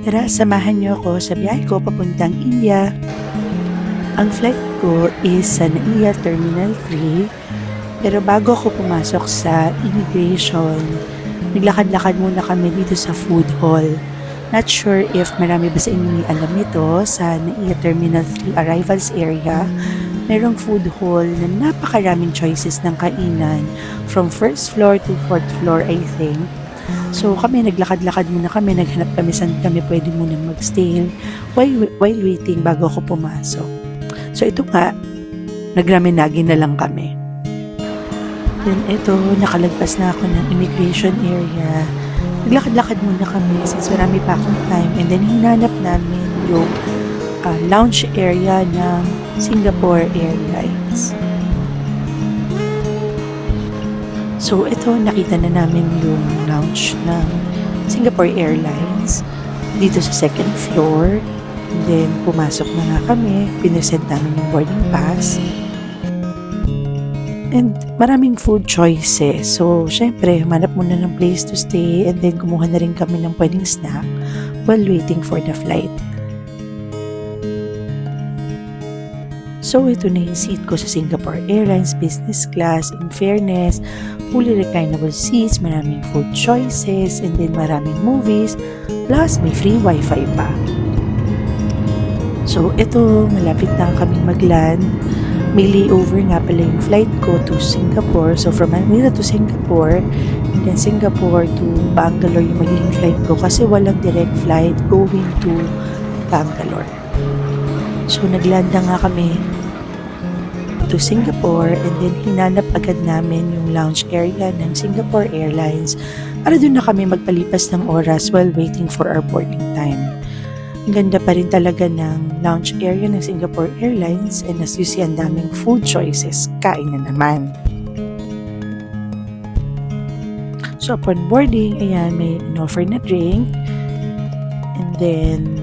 Tara, samahan niyo ako sa biyahe ko papuntang India. Ang flight ko is sa NAIA Terminal 3. Pero bago ako pumasok sa immigration, naglakad-lakad muna kami dito sa food hall. Not sure if marami ba sa inyo alam nito, sa NAIA Terminal 3 arrivals area, merong food hall na napakaraming choices ng kainan from first floor to fourth floor, I think. So kami, naglakad-lakad muna kami, naghanap kami saan kami pwede munang magstay while waiting bago ako pumasok. So ito nga, nagraminagi na lang kami. Then ito, nakalagpas na ako ng immigration area. Naglakad-lakad muna kami since marami pa akong time, and then hinanap namin yung lounge area ng Singapore Airlines. So ito, nakita na namin yung lounge ng Singapore Airlines dito sa second floor. And then pumasok na nga kami, pinesent namin yung boarding pass. And maraming food choices. So syempre, manap muna ng place to stay, and then kumuha na rin kami ng pwedeng snack while waiting for the flight. So ito na yung seat ko sa Singapore Airlines business class. In fairness, fully reclinable seats, maraming food choices, and then maraming movies, plus may free wifi pa. So ito, malapit na kaming mag-land. May layover nga pala yung flight ko to Singapore. So from Manila to Singapore, and then Singapore to Bangalore yung magiging flight ko kasi walang direct flight going to Bangalore. So nagland na nga kami to Singapore, and then hinanap agad namin yung lounge area ng Singapore Airlines para doon na kami magpalipas ng oras while waiting for our boarding time. Ang ganda pa rin talaga ng lounge area ng Singapore Airlines, and as you see, ang daming food choices. Kain na naman. So upon boarding, ayan, may in-offer na drink, and then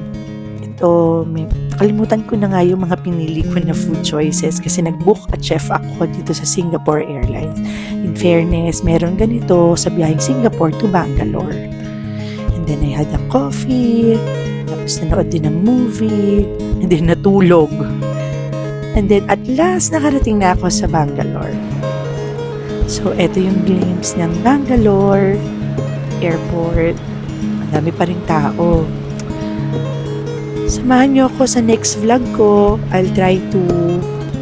ito, nakalimutan ko na nga yung mga pinili ko na food choices kasi nag-book at chef ako dito sa Singapore Airlines. In fairness, meron ganito sa biyaheng Singapore to Bangalore. And then I had a coffee, tapos nanood din ng movie, and then natulog. And then at last, nakarating na ako sa Bangalore. So eto yung glimpse ng Bangalore Airport. Ang dami pa rin tao. Samahan niyo ako sa next vlog ko. I'll try to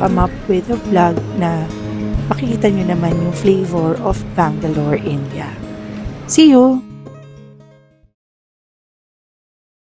come up with a vlog na makikita niyo naman yung flavor of Bangalore, India. See you!